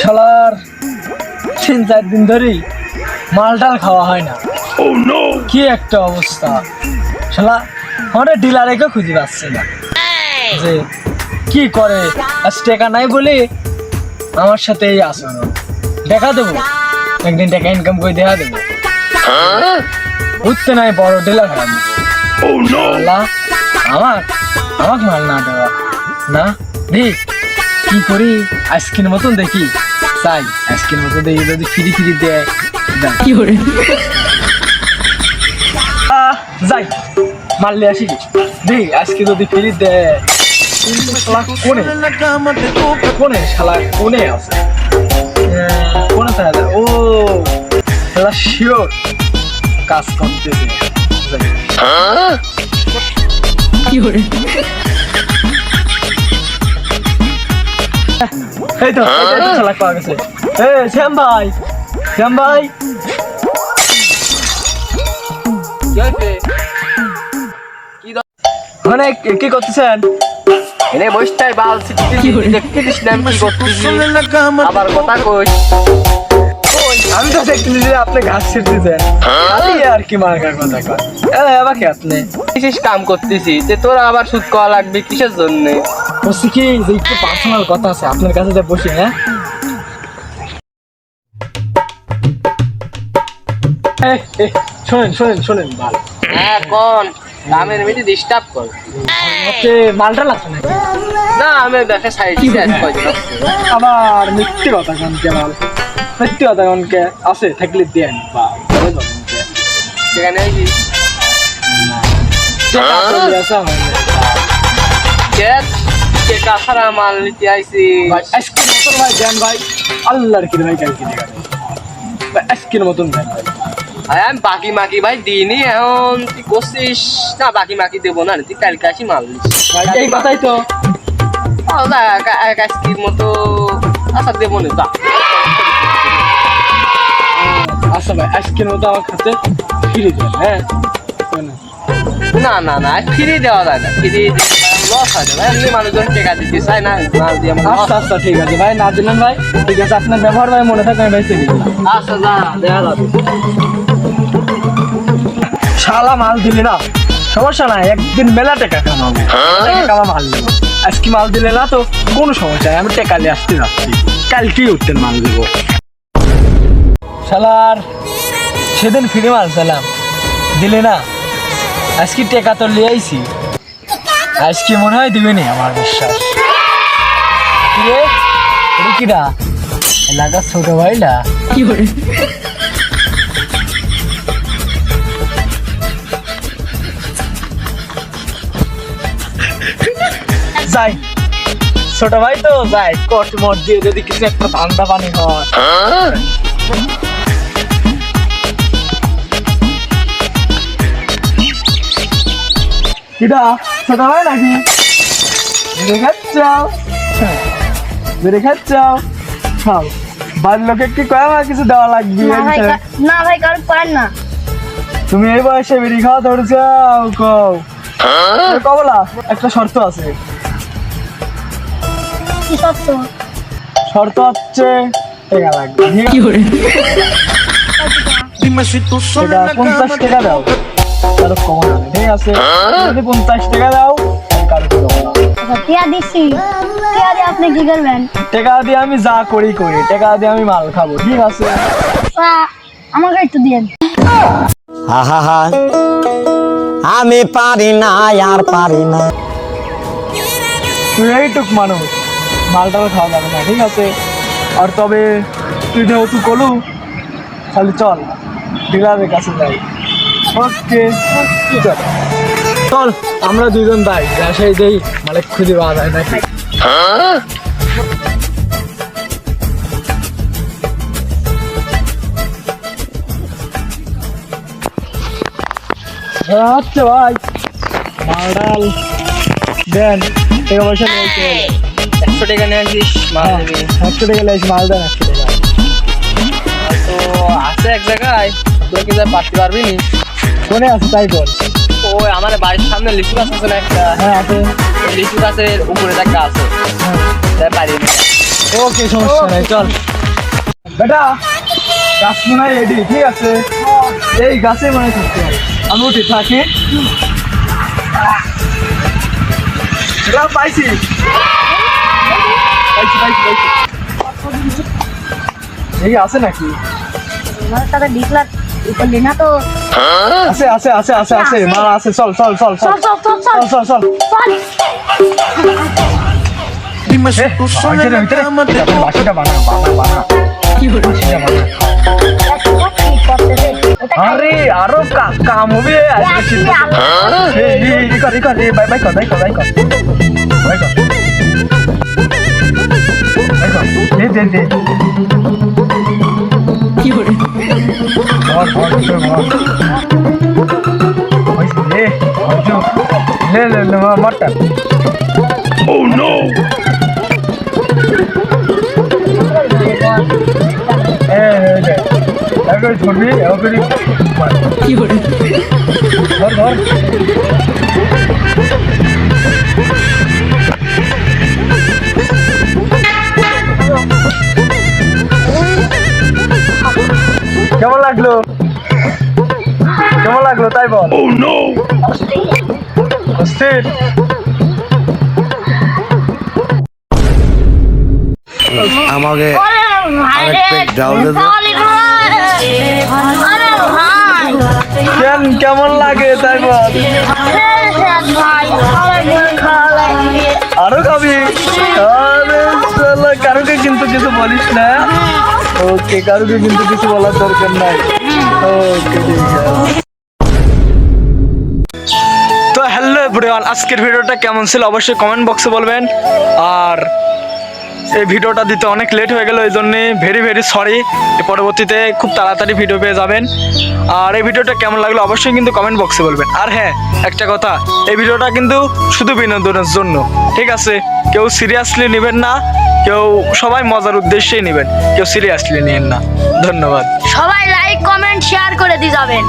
শালার 3-4 দিন ধরেই মালটাল খাওয়া হয় না। কি একটা অবস্থা, শালা আমাদের ডিলারেকে খুঁজে পাচ্ছে না যে কি করে। আজ টাকা নাই বলে আমার সাথে আসো না, দেখা দেবো একদিন, টাকা ইনকাম করে দেখা দেবো। উঠতে নাই বড় ডিলার হয় আমাকে মাল না দেওয়া না দেখ কি করি। আজকের মতন দেখি চাই, আজকের মতন দেখি যদি ফ্রি ফ্রি দেয় কি করে যাই মারলে আসি দেখ আজকে যদি ফ্রি দেয়। কোনে শালা কোনে আছে, কোনে থাকে ও শালা শিওর কাজ করতেছে। কি করে এই তো শালা পাওয়া গেছে। শ্যাম ভাই, শ্যাম ভাই মানে কি করতেছেন? এনে বসতাই বাল দেখতেছিস না আমি করতেছি, আবার কথা কই। আমি তো দেখতেছি যে আপনি ঘাস ছিটতেছেন আর কি মার্কার কথা কয়। আবার কি আপনি কিসের কাম করতেছি যে তোরা আবার সুদ করা লাগবে কিসের জন্য? বলছি কি যে একটু পার্সোনাল কথা আছে আপনার কাছে, বসি। হ্যাঁ শোনেন শোনেন শোনেন ভালো। হ্যাঁ কোন কামের মধ্যে ডিস্টার্ব কর। মালটা লাগছে নাকি? না আমি দেখে সাইড আবার মিথ্যে কথা কনকে মাল, মিথ্যে কথা কনকে আছে থাকলে দেন বা সেখানে কাছাড়া মাল নিতে আইসি। আজকের মতন ভাই দেন ভাই, আল্লাহর কি ভাই কালকে দেন ভাই, আজকের মতন দেন ভাই। আমি বাকি মাকি ভাই দিইনি, এখন তুই করছিস না বাকি মাকি দেবো না, তুই কালকে আসি মাল দিস ভাই। এই কথাই তো আজকের মতো আচ্ছা দেবো না। আচ্ছা ভাই আজকের মতো আমার কাছে ফিরে দেন। হ্যাঁ না না না ফিরে দেওয়া যায় না, ফিরে লস হয় না, এমনি মানুষজন টেকা দিতে চায় না, না দিয়ে আচ্ছা আচ্ছা ঠিক আছে ভাই, না দিলেন ভাই ঠিক আছে, আপনার ব্যবহার ভাই মনে থাকে ভাই চিনি। আচ্ছা যা দেখা যাবে। শালা মাল দিলে না সমস্যা নাই, একদিন মেলা টাকা কামাবো, মাল দেবো। আজকে মাল দিলে না তো কোনো সমস্যা নাই, আমি টেকালে আসতে যাচ্ছি, কালকেই উঠতেন মাল দেবো। শালার সেদিন ফিরে মাল চালাম দিলে না, আজকে টেকা তো লিয়ে আইছি, আজকে মনে হয় দিবে নি আমার বিশ্বাস। কিরা এলাকার ছোট ভাইলা কি করে যাই, ছোট ভাই তো যাই কট মট দিয়ে যদি কিছু একটা ঠান্ডা পানি হয়। কিটা ছোট ভাই নাকি বেড়ে খাচ্ছাও, বেড়ে খাচ্ছাও খাও, বাড়ির লোকে কি কয় আমার কিছু দেওয়া লাগবে না ভাই কারণ করেন না। তুমি এই বয়সে বেড়ে খাওয়া ধরছাও কও কবলা, একটা শর্ত আছে। কি সত্য? শর্ত হচ্ছে টাকা লাগবে, কি করে 50 টাকা দাও, কারো কমা না, ঠিক আছে? যদি 50 টাকা দাও কারো দেবো না। টিয়া দিচ্ছি, টিয়া দিয়ে আপনি কি করবেন? টাকা দিয়ে আমি যা করি করি, টাকা দিয়ে আমি মাল খাবো, ঠিক আছে? আমাকে একটু দিন। আমি পারি না আর পারি না। তুই এইটুক মানুষ, মালটাও খাওয়া যাবে না, ঠিক আছে? আর তবে তুই যেহেতু কলু তাহলে চল ডিলারের কাছে যাই। ওকে চল চল, আমরা দুজন যাই, সেই দেই মালিক খুঁজে পাওয়া যায় নাকি। আচ্ছা ভাই মাল দেন, টাকা পয়সা নিয়ে 100 টাকা নিয়ে আসিস মাল দিবি। 100 টাকা লাইছি মাল দেন, 100 টাকা তো আছে এক জায়গায়, তুই কি যা পারতে পারবি নি? কোনে আছে তাই বল। ওই আমাদের বাড়ির সামনে লিচু গাছ আছে না একটা? হ্যাঁ আছে। লিচু গাছের উপরে একটা আছে, হ্যাঁ তাই পারি না। ওকে সমস্যা নাই চল বেটা গাছ মনে হয় রেডি ঠিক আছে এই গাছে মনে থাকতে হবে আমি উঠি থাকি এটা পাইছি পাইছি পাইছি পাইছি এই আছে নাকি আমার সাথে ডিসলা করলি না তো আছে আছে আছে আছে আছে মাল আছে চল চল চল চল চল চল চল চল চল চল চল Dime si tú sabes la cama de বাকিটা বানা বানা বানা কি হলো সেটা বানা আরে আরো কাম হবে আজকে এই কর বাই বাই কর বাই কর বাই কর বাই কর বাই কর দে দে কি হলো और ওইসে ले ले ले मटन ओह नो এবার ধরবি এবার কি করে ধর ধর কেমন লাগলো কেমন লাগলো তাই বল ওহ নো অস্থির আমাকে আরেক পেট ডাল দে তো। কেমন লাগে তাই বল আরো খাবি আরে শালা কারুকে কিন্তু কিছু বলিস না ওকে কারুকে কিন্তু কিছু বলার দরকার নাই ওকে ঠিক আছে তো হ্যালো এভরিওয়ান আজকের ভিডিওটা কেমন ছিল অবশ্যই কমেন্ট বক্সে বলবেন আর এই ভিডিওটা দিতে অনেক লেট হয়ে গেল এই জন্যে ভেরি ভেরি সরি পরবর্তীতে খুব তাড়াতাড়ি ভিডিও পেয়ে যাবেন আর এই ভিডিওটা কেমন লাগলো অবশ্যই কিন্তু কমেন্ট বক্সে বলবেন আর হ্যাঁ একটা কথা এই ভিডিওটা কিন্তু শুধু বিনোদনের জন্য ঠিক আছে কেউ সিরিয়াসলি নেবেন না কেউ সবাই মজার উদ্দেশ্যেই নেবেন কেউ সিরিয়াসলি নেবেন না ধন্যবাদ সবাই লাইক কমেন্ট শেয়ার করে দিয়ে যাবেন